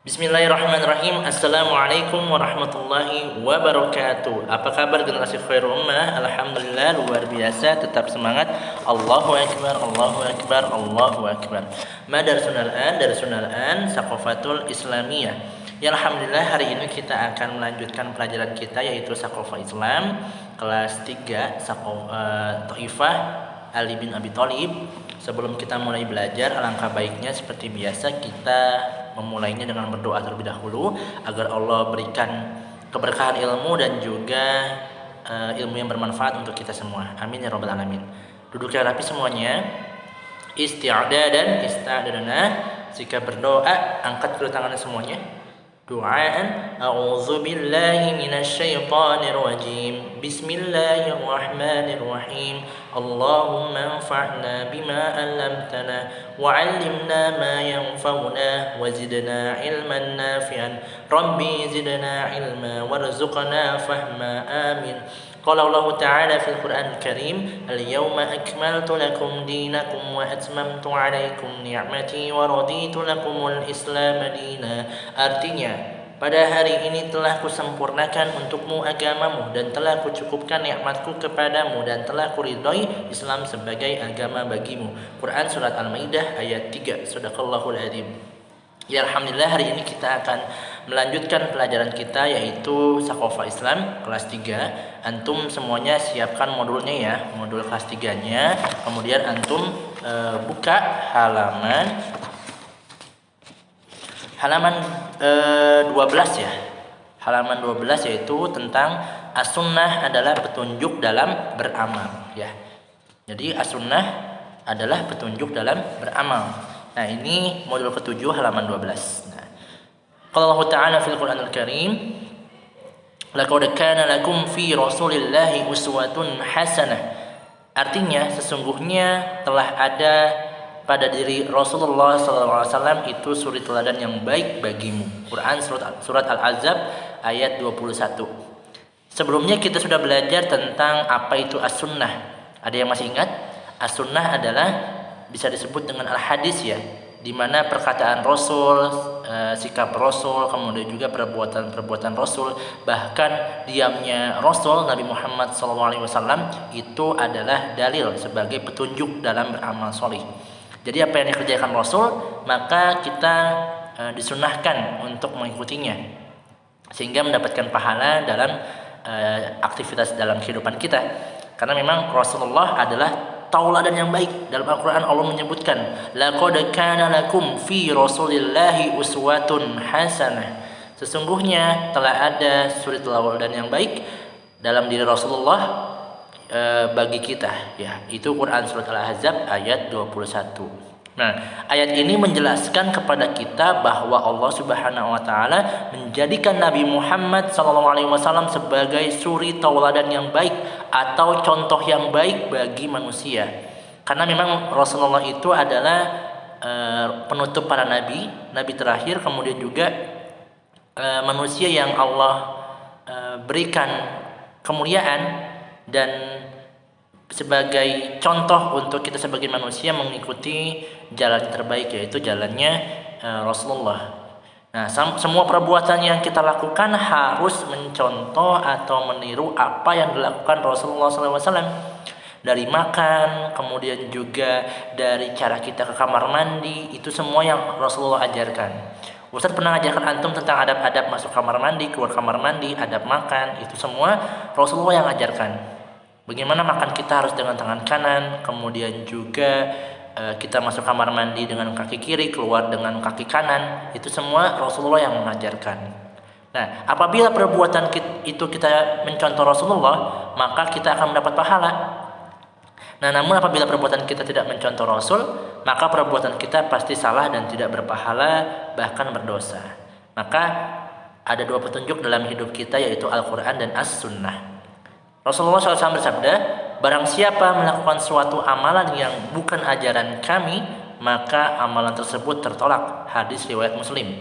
Bismillahirrahmanirrahim. Assalamualaikum warahmatullahi wabarakatuh. Apa kabar generasi khairul ummah? Alhamdulillah luar biasa, tetap semangat. Allahu akbar, Allahu akbar, Allahu akbar. Darsun Al-An Saqafatul Islamiyah. Ya alhamdulillah hari ini kita akan melanjutkan pelajaran kita yaitu Saqafah Islam kelas 3 Thaifah Ali bin Abi Thalib. Sebelum kita mulai belajar, alangkah baiknya seperti biasa kita memulainya dengan berdoa terlebih dahulu agar Allah berikan keberkahan ilmu dan juga ilmu yang bermanfaat untuk kita semua. Amin ya rabbal alamin. Duduk yang rapi semuanya. Isti'dadan, ista'dadana. Jika berdoa, angkat kedua tangannya semuanya. Du'aan a'udzu billahi minasyaitonir rajim. Bismillahirrahmanirrahim. Allahumma anfa'na bima 'allamtana wa 'allimna ma yanfa'una wa zidna 'ilman nafi'an. Rabbi zidna 'ilma warzuqna fahma. Amin. Qala Allah Ta'ala fil Qur'anil Karim, "Al-yawma akmaltu lakum dinakum wa atmamtu 'alaikum ni'mati wa raditu lakumul Islam dina." Artinya, pada hari ini telah kusempurnakan untukmu agamamu dan telah kucukupkan nikmatku kepadamu dan telah kuridhoi Islam sebagai agama bagimu. Quran surat Al-Maidah ayat 3. Shadaqallahul adzim. Ya alhamdulillah hari ini kita akan melanjutkan pelajaran kita yaitu Saqafah Islam kelas 3. Antum semuanya siapkan modulnya ya, modul kelas 3-nya. Kemudian antum buka halaman 12 ya. Halaman 12 yaitu tentang as-sunnah adalah petunjuk dalam beramal ya. Jadi as-sunnah adalah petunjuk dalam beramal. Nah, ini modul ke-7 halaman 12. Nah, qala Allah Ta'ala fil Qur'anil Karim, "Laqad kana lakum fi Rasulillahi uswatun hasanah." Artinya sesungguhnya telah ada pada diri Rasulullah SAW itu suri teladan yang baik bagimu. Quran surat Al-Ahzab ayat 21. Sebelumnya kita sudah belajar tentang apa itu as-sunnah. Ada yang masih ingat? As-sunnah adalah bisa disebut dengan al-hadis ya, di mana perkataan Rasul, sikap Rasul, kemudian juga perbuatan Rasul, bahkan diamnya Rasul Nabi Muhammad SAW itu adalah dalil sebagai petunjuk dalam beramal solih. Jadi apa yang dikerjakan Rasul, maka kita disunahkan untuk mengikutinya sehingga mendapatkan pahala dalam aktivitas dalam kehidupan kita. Karena memang Rasulullah adalah tauladan yang baik. Dalam Al-Quran Allah menyebutkan, "Laqad kana lakum fi Rasulillahi uswatun hasanah." Sesungguhnya telah ada suri tauladan yang baik dalam diri Rasulullah bagi kita ya. Itu Quran surat Al-Ahzab ayat 21. Nah, ayat ini menjelaskan kepada kita bahwa Allah Subhanahu wa taala menjadikan Nabi Muhammad SAW sebagai suri tauladan yang baik atau contoh yang baik bagi manusia. Karena memang Rasulullah itu adalah penutup para nabi terakhir, kemudian juga manusia yang Allah berikan kemuliaan dan sebagai contoh untuk kita sebagai manusia mengikuti jalan terbaik, yaitu jalannya Rasulullah. Nah, semua perbuatan yang kita lakukan harus mencontoh atau meniru apa yang dilakukan Rasulullah SAW. Dari makan, kemudian juga dari cara kita ke kamar mandi, itu semua yang Rasulullah ajarkan. Ustaz pernah ajarkan antum tentang adab-adab masuk kamar mandi, keluar kamar mandi, adab makan, itu semua Rasulullah yang ajarkan. Bagaimana makan kita harus dengan tangan kanan, kemudian juga kita masuk kamar mandi dengan kaki kiri, keluar dengan kaki kanan, itu semua Rasulullah yang mengajarkan. Nah, apabila perbuatan itu kita mencontoh Rasulullah, maka kita akan mendapat pahala. Nah, namun apabila perbuatan kita tidak mencontoh Rasul, maka perbuatan kita pasti salah dan tidak berpahala, bahkan berdosa. Maka ada dua petunjuk dalam hidup kita, yaitu Al-Quran dan As-Sunnah. Rasulullah SAW bersabda, "Barang siapa melakukan suatu amalan yang bukan ajaran kami, maka amalan tersebut tertolak." Hadis riwayat Muslim.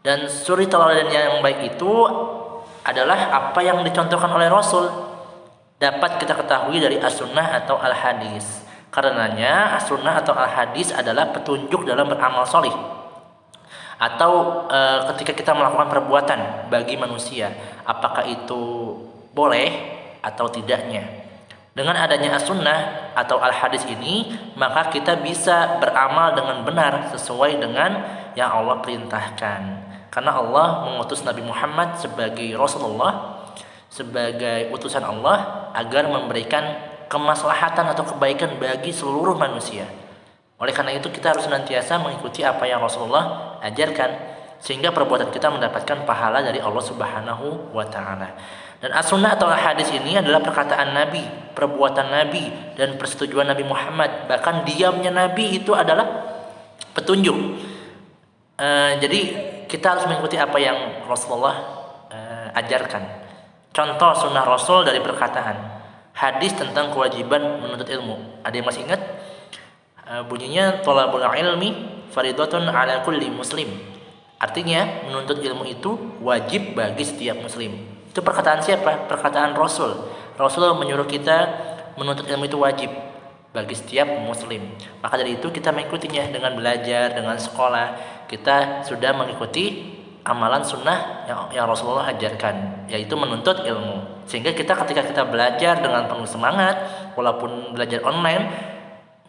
Dan suri tauladan yang baik itu adalah apa yang dicontohkan oleh Rasul, dapat kita ketahui dari as-sunnah atau al-hadis. Karenanya as-sunnah atau al-hadis adalah petunjuk dalam beramal solih. Atau ketika kita melakukan perbuatan bagi manusia, apakah itu boleh atau tidaknya. Dengan adanya as-sunnah atau al-hadis ini, maka kita bisa beramal dengan benar sesuai dengan yang Allah perintahkan. Karena Allah mengutus Nabi Muhammad sebagai Rasulullah, sebagai utusan Allah agar memberikan kemaslahatan atau kebaikan bagi seluruh manusia. Oleh karena itu kita harus senantiasa mengikuti apa yang Rasulullah ajarkan sehingga perbuatan kita mendapatkan pahala dari Allah Subhanahu wa taala. Dan as-sunnah atau hadis ini adalah perkataan Nabi, perbuatan Nabi dan persetujuan Nabi Muhammad. Bahkan diamnya Nabi itu adalah petunjuk. Jadi kita harus mengikuti apa yang Rasulullah ajarkan. Contoh sunnah Rasul dari perkataan, hadis tentang kewajiban menuntut ilmu. Ada yang masih ingat? Bunyinya thalabul ilmi faridatun ala kulli muslim. Artinya menuntut ilmu itu wajib bagi setiap muslim. Itu perkataan siapa? Perkataan Rasul. Rasul menyuruh kita menuntut ilmu itu wajib bagi setiap muslim. Maka dari itu kita mengikutinya dengan belajar, dengan sekolah. Kita sudah mengikuti amalan sunnah yang Rasulullah ajarkan, yaitu menuntut ilmu. Sehingga ketika kita belajar dengan penuh semangat, walaupun belajar online,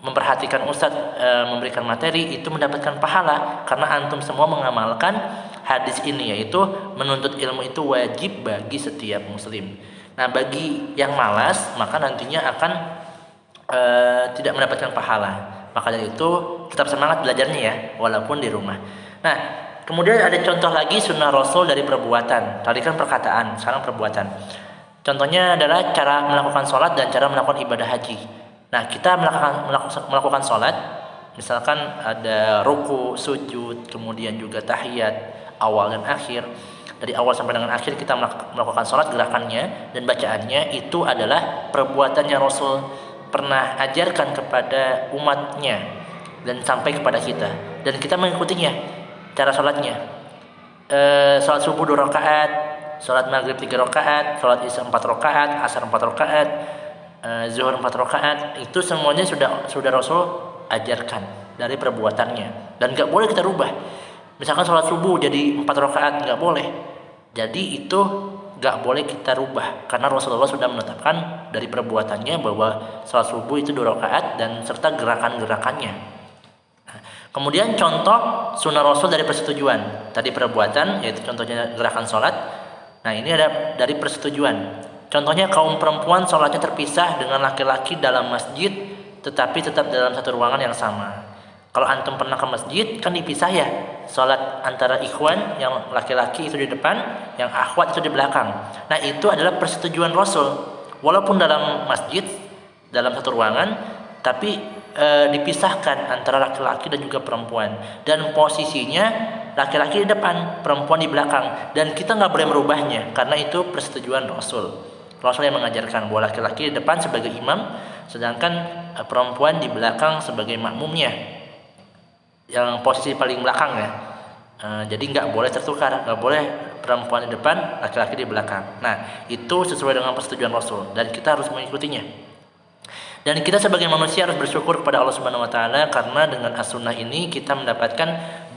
memperhatikan ustadz memberikan materi, itu mendapatkan pahala karena antum semua mengamalkan hadis ini, yaitu menuntut ilmu itu wajib bagi setiap muslim. Nah, bagi yang malas maka nantinya akan tidak mendapatkan pahala. Maka dari itu tetap semangat belajarnya ya, walaupun di rumah. Nah, kemudian ada contoh lagi sunnah Rasul dari perbuatan. Tadi kan perkataan, sekarang perbuatan. Contohnya adalah cara melakukan sholat dan cara melakukan ibadah haji. Nah, kita melakukan sholat, misalkan ada ruku, sujud, kemudian juga tahiyat awal dan akhir. Dari awal sampai dengan akhir kita melakukan sholat, gerakannya dan bacaannya itu adalah perbuatan yang Rasul pernah ajarkan kepada umatnya dan sampai kepada kita, dan kita mengikutinya. Cara sholatnya, sholat subuh 2 rakaat, sholat maghrib 3 rakaat, sholat isya 4 rakaat, asar 4 rakaat, zuhur 4 rakaat, itu semuanya sudah Rasul ajarkan dari perbuatannya, dan nggak boleh kita rubah. Misalkan sholat subuh jadi 4 rakaat, nggak boleh. Jadi itu nggak boleh kita rubah karena Rasulullah sudah menetapkan dari perbuatannya bahwa sholat subuh itu 2 rakaat dan serta gerakan-gerakannya. Nah, kemudian contoh sunnah Rasul dari persetujuan, tadi perbuatan yaitu contohnya gerakan sholat. Nah, ini ada dari persetujuan. Contohnya kaum perempuan sholatnya terpisah dengan laki-laki dalam masjid, tetapi tetap dalam satu ruangan yang sama. Kalau antum pernah ke masjid, kan dipisah ya, sholat antara ikhwan yang laki-laki itu di depan, yang akhwat itu di belakang. Nah, itu adalah persetujuan Rasul. Walaupun dalam masjid, dalam satu ruangan, tapi dipisahkan antara laki-laki dan juga perempuan. Dan posisinya laki-laki di depan, perempuan di belakang. Dan kita nggak boleh merubahnya, karena itu persetujuan Rasul. Rasul yang mengajarkan bahwa laki-laki di depan sebagai imam, sedangkan perempuan di belakang sebagai makmumnya, yang posisi paling belakang ya. Jadi nggak boleh tertukar, nggak boleh perempuan di depan, laki-laki di belakang. Nah, itu sesuai dengan persetujuan Rasul dan kita harus mengikutinya. Dan kita sebagai manusia harus bersyukur kepada Allah Subhanahu wa taala karena dengan as-sunnah ini kita mendapatkan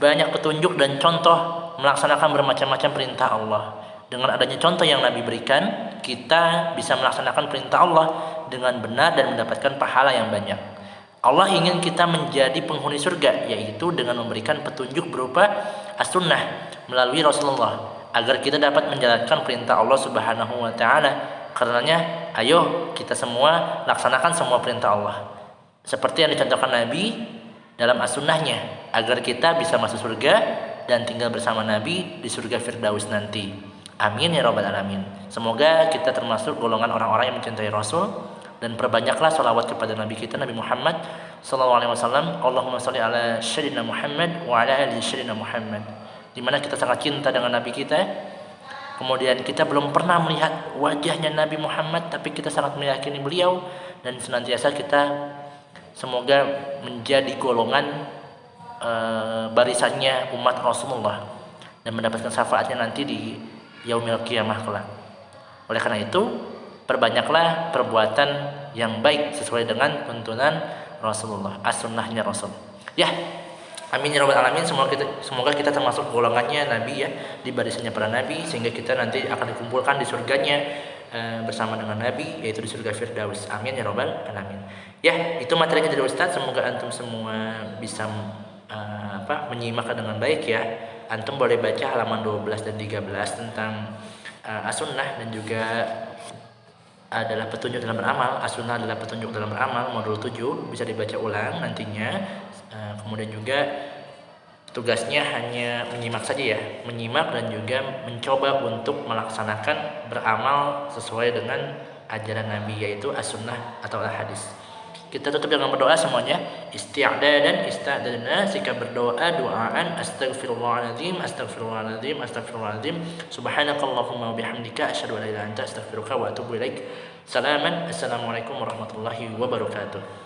banyak petunjuk dan contoh melaksanakan bermacam-macam perintah Allah. Dengan adanya contoh yang Nabi berikan, kita bisa melaksanakan perintah Allah dengan benar dan mendapatkan pahala yang banyak. Allah ingin kita menjadi penghuni surga, yaitu dengan memberikan petunjuk berupa as-sunnah melalui Rasulullah, agar kita dapat menjalankan perintah Allah Subhanahu wa taala. Karenanya, ayo kita semua laksanakan semua perintah Allah seperti yang dicontohkan Nabi dalam as-sunnahnya, agar kita bisa masuk surga dan tinggal bersama Nabi di surga Firdaus nanti. Amin ya rabbal alamin. Semoga kita termasuk golongan orang-orang yang mencintai Rasul, dan perbanyaklah sholawat kepada Nabi kita Nabi Muhammad sallallahu alaihi wasallam. Allahumma sholli ala sayyidina Muhammad wa ala ali sayyidina Muhammad. Di mana kita sangat cinta dengan Nabi kita. Kemudian kita belum pernah melihat wajahnya Nabi Muhammad, tapi kita sangat meyakini beliau, dan senantiasa kita semoga menjadi golongan barisannya umat Rasulullah dan mendapatkan syafaatnya nanti di yaumil qiyamah kelak. Oleh karena itu, perbanyaklah perbuatan yang baik sesuai dengan tuntunan Rasulullah, as-sunnahnya Rasul. Ya, Amin ya rabbal alamin. Semoga kita termasuk golongannya Nabi ya, di barisannya para Nabi, sehingga kita nanti akan dikumpulkan di surganya bersama dengan Nabi, yaitu di surga Firdaus. Amin ya rabbal alamin. Ya, itu materinya dari Ustadz. Semoga antum semua bisa menyimak dengan baik ya. Antum boleh baca halaman 12 dan 13 tentang as-sunnah, dan juga adalah petunjuk dalam beramal. As-sunnah adalah petunjuk dalam beramal, modul 7 bisa dibaca ulang nantinya. Kemudian juga tugasnya hanya menyimak saja ya, menyimak dan juga mencoba untuk melaksanakan beramal sesuai dengan ajaran Nabi, yaitu as-sunnah atau al-hadis. Kita tutup dengan berdoa semuanya. Isti'dadan ista'dadna, sikap berdoa, doaan astaghfirullahaladzim, astaghfirullahaladzim, astaghfirullahaladzim. Subhanakallahumma wa bihamdika asyhadu an la ilaha illa anta astaghfiruka wa atubu ilaik. Assalamualaikum warahmatullahi wabarakatuh.